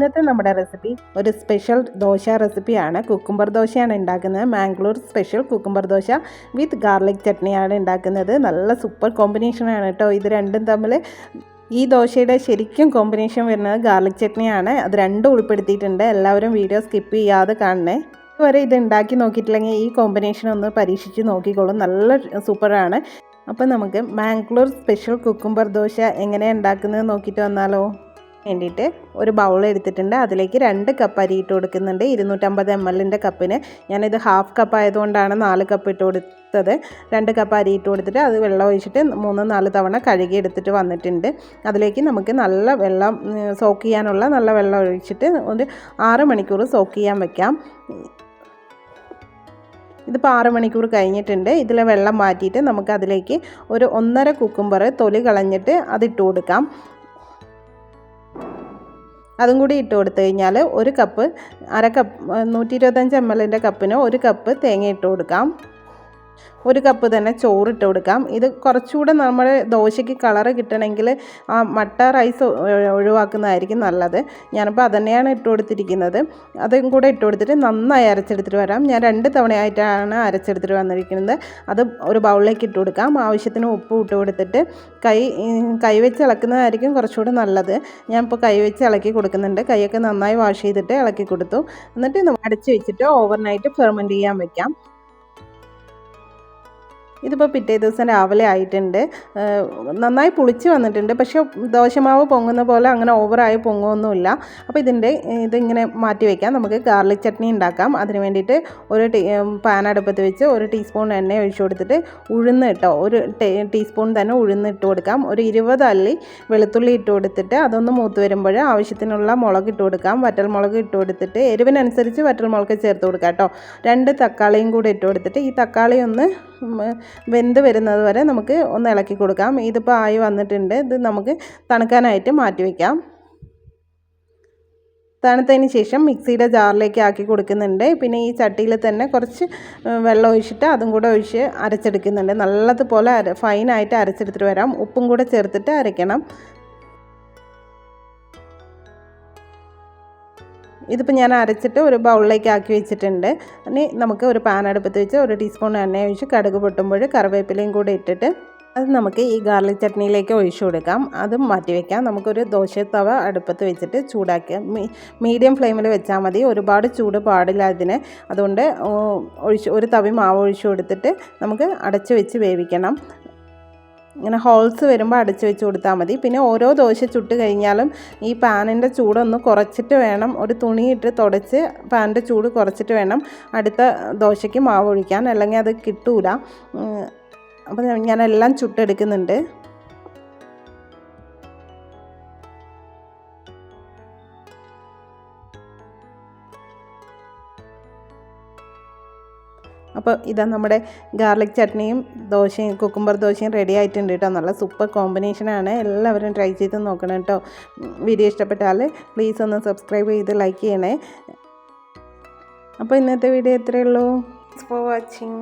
ഇന്നത്തെ നമ്മുടെ റെസിപ്പി ഒരു സ്പെഷ്യൽ ദോശ റെസിപ്പിയാണ്. കുക്കുംബർ ദോശയാണ് ഉണ്ടാക്കുന്നത്. മാംഗ്ലൂർ സ്പെഷ്യൽ കുക്കുംബർ ദോശ വിത്ത് ഗാർലിക് ചട്നിയാണ് ഉണ്ടാക്കുന്നത്. നല്ല സൂപ്പർ കോമ്പിനേഷനാണ് കേട്ടോ ഇത് രണ്ടും തമ്മിൽ. ഈ ദോശയുടെ ശരിക്കും കോമ്പിനേഷൻ വരുന്നത് ഗാർലിക് ചട്നിയാണ്. അത് രണ്ടും ഉൾപ്പെടുത്തിയിട്ടുണ്ട്. എല്ലാവരും വീഡിയോ സ്കിപ്പ് ചെയ്യാതെ കാണണേ. ഇതുവരെ ഇത് ഉണ്ടാക്കി നോക്കിയിട്ടില്ലെങ്കിൽ ഈ കോമ്പിനേഷൻ ഒന്ന് പരീക്ഷിച്ച് നോക്കിക്കോളും. നല്ല സൂപ്പറാണ്. അപ്പോൾ നമുക്ക് മാംഗ്ലൂർ സ്പെഷ്യൽ കുക്കുംബർ ദോശ എങ്ങനെയാണ് ഉണ്ടാക്കുന്നത് നോക്കിയിട്ട് വന്നാലോ. വേണ്ടിയിട്ട് ഒരു ബൗൾ എടുത്തിട്ടുണ്ട്. അതിലേക്ക് 2 കപ്പ് അരി ഇട്ട് കൊടുക്കുന്നുണ്ട്. 250 ml കപ്പിന് ഞാനിത് ഹാഫ് കപ്പ് ആയതുകൊണ്ടാണ് 4 കപ്പ് ഇട്ട് കൊടുത്തത്. 2 കപ്പ് അരി ഇട്ട് കൊടുത്തിട്ട് അത് വെള്ളം ഒഴിച്ചിട്ട് 3-4 തവണ കഴുകി എടുത്തിട്ട് വന്നിട്ടുണ്ട്. അതിലേക്ക് നമുക്ക് നല്ല വെള്ളം സോക്ക് ചെയ്യാനുള്ള നല്ല വെള്ളം ഒഴിച്ചിട്ട് ഒരു 6 മണിക്കൂർ സോക്ക് ചെയ്യാൻ വെക്കാം. ഇതിപ്പോൾ 6 മണിക്കൂർ കഴിഞ്ഞിട്ടുണ്ട്. ഇതിലെ വെള്ളം മാറ്റിയിട്ട് നമുക്ക് അതിലേക്ക് ഒരു 1.5 കുക്കുംബർ തൊലി കളഞ്ഞിട്ട് അതിട്ട് കൊടുക്കാം. അതും കൂടി ഇട്ട് കൊടുത്തു കഴിഞ്ഞാൽ ഒരു കപ്പ് 1/2 കപ്പ് 125 ml കപ്പിന് 1 കപ്പ് തേങ്ങ ഇട്ട് കൊടുക്കാം. 1 കപ്പ് തന്നെ ചോറിട്ട് കൊടുക്കാം. ഇത് കുറച്ചുകൂടെ നമ്മൾ ദോശയ്ക്ക് കളറ് കിട്ടണമെങ്കിൽ ആ മട്ട റൈസ് ഒഴിവാക്കുന്നതായിരിക്കും നല്ലത്. ഞാനിപ്പോൾ അതുതന്നെയാണ് ഇട്ട് കൊടുത്തിരിക്കുന്നത്. അതും കൂടെ ഇട്ട് കൊടുത്തിട്ട് നന്നായി അരച്ചെടുത്തിട്ട് വരാം. ഞാൻ 2 തവണയായിട്ടാണ് അരച്ചെടുത്തിട്ട് വന്നിരിക്കുന്നത്. അത് ഒരു ബൗളിലേക്ക് ഇട്ട് കൊടുക്കാം. ആവശ്യത്തിന് ഉപ്പ് ഇട്ട് കൊടുത്തിട്ട് കൈവച്ച് ഇളക്കുന്നതായിരിക്കും കുറച്ചുകൂടെ നല്ലത്. ഞാനിപ്പോൾ കൈവച്ച് ഇളക്കി കൊടുക്കുന്നുണ്ട്. കൈയൊക്കെ നന്നായി വാഷ് ചെയ്തിട്ട് ഇളക്കി കൊടുത്തു. എന്നിട്ട് അടച്ച് വെച്ചിട്ട് ഓവർനൈറ്റ് ഫെർമെൻറ്റ് ചെയ്യാൻ വെക്കാം. ഇതിപ്പോൾ പിറ്റേ ദിവസം രാവിലെ ആയിട്ടുണ്ട്. നന്നായി പുളിച്ച് വന്നിട്ടുണ്ട്. പക്ഷേ ദോശമാവ് പൊങ്ങുന്ന പോലെ അങ്ങനെ ഓവറായി പൊങ്ങുമൊന്നുമില്ല. അപ്പോൾ ഇതിങ്ങനെ മാറ്റി വയ്ക്കാം. നമുക്ക് ഗാർലിക് ചട്നി ഉണ്ടാക്കാം. അതിന് വേണ്ടിയിട്ട് ഒരു പാൻ അടുപ്പത്ത് വെച്ച് 1 ടീസ്പൂൺ എണ്ണ ഒഴിച്ച് കൊടുത്തിട്ട് ഉഴുന്ന് കേട്ടോ, 1 ടീസ്പൂൺ തന്നെ ഉഴുന്ന് ഇട്ട് കൊടുക്കാം. ഒരു 20 അല്ലി വെളുത്തുള്ളി ഇട്ട് കൊടുത്തിട്ട് അതൊന്ന് മൂത്ത് വരുമ്പോൾ ആവശ്യത്തിനുള്ള മുളക് ഇട്ട് കൊടുക്കാം. വറ്റൽമുളക് ഇട്ട് കൊടുത്തിട്ട് എരിവിനനുസരിച്ച് വറ്റൽമുളക് ചേർത്ത് കൊടുക്കാം കേട്ടോ. 2 തക്കാളിയും കൂടി ഇട്ട് കൊടുത്തിട്ട് ഈ തക്കാളി ഒന്ന് വെന്ത് വരുന്നത് വരെ നമുക്ക് ഒന്ന് ഇളക്കി കൊടുക്കാം. ഇതിപ്പോൾ ആയി വന്നിട്ടുണ്ട്. ഇത് നമുക്ക് തണുക്കാനായിട്ട് മാറ്റി വയ്ക്കാം. തണുത്തതിന് ശേഷം മിക്സിയുടെ ജാറിലേക്ക് ആക്കി കൊടുക്കുന്നുണ്ട്. പിന്നെ ഈ ചട്ടിയിൽ തന്നെ കുറച്ച് വെള്ളം ഒഴിച്ചിട്ട് അതും കൂടെ ഒഴിച്ച് അരച്ചെടുക്കുന്നുണ്ട്. നല്ലതുപോലെ ഫൈനായിട്ട് അരച്ചെടുത്തിട്ട് വരാം. ഉപ്പും കൂടെ ചേർത്തിട്ട് അരയ്ക്കണം. ഇതിപ്പോൾ ഞാൻ അരച്ചിട്ട് ഒരു ബൗളിലേക്ക് ആക്കി വെച്ചിട്ടുണ്ട്. ഇനി നമുക്ക് ഒരു പാൻ അടുപ്പത്ത് വെച്ച് 1 ടീസ്പൂൺ എണ്ണ ഒഴിച്ച് കടുക് പൊട്ടുമ്പോൾ കറിവേപ്പിലയും കൂടി ഇട്ടിട്ട് അത് നമുക്ക് ഈ ഗാർലിക് ചട്നിയിലേക്ക് ഒഴിച്ചു കൊടുക്കാം. അതും മാറ്റി വയ്ക്കാം. നമുക്കൊരു ദോശത്തവ അടുപ്പത്ത് വെച്ചിട്ട് ചൂടാക്കുക. മീഡിയം ഫ്ലെയിമിൽ വെച്ചാൽ മതി. ഒരുപാട് ചൂട് പാടില്ല ഇതിന്. അതുകൊണ്ട് ഒരു തവി മാവ് ഒഴിച്ചു കൊടുത്തിട്ട് നമുക്ക് അടച്ച് വെച്ച് വേവിക്കണം. ഇങ്ങനെ ഹോൾസ് വരുമ്പോൾ അടച്ചു വെച്ച് കൊടുത്താൽ മതി. പിന്നെ ഓരോ ദോശ ചുട്ട് കഴിഞ്ഞാലും ഈ പാനിൻ്റെ ചൂടൊന്ന് കുറച്ചിട്ട് വേണം, ഒരു തുണിയിട്ട് തുടച്ച് പാനിൻ്റെ ചൂട് കുറച്ചിട്ട് വേണം അടുത്ത ദോശയ്ക്ക് മാവ് ഒഴിക്കാൻ, അല്ലെങ്കിൽ അത് കിട്ടൂല. അപ്പോൾ ഞാനെല്ലാം ചുട്ടെടുക്കുന്നുണ്ട്. അപ്പോൾ ഇതാ നമ്മുടെ ഗാർലിക് ചട്നിയും ദോശയും കുക്കുംബർ ദോശയും റെഡി ആയിട്ടുണ്ട് കേട്ടോ. നല്ല സൂപ്പർ കോമ്പിനേഷനാണ്. എല്ലാവരും ട്രൈ ചെയ്ത് നോക്കണം കേട്ടോ. വീഡിയോ ഇഷ്ടപ്പെട്ടാൽ പ്ലീസ് ഒന്ന് സബ്സ്ക്രൈബ് ചെയ്ത് ലൈക്ക് ചെയ്യണേ. അപ്പോൾ ഇന്നത്തെ വീഡിയോ ഇത്രയേ ഉള്ളൂ. Thanks for watching.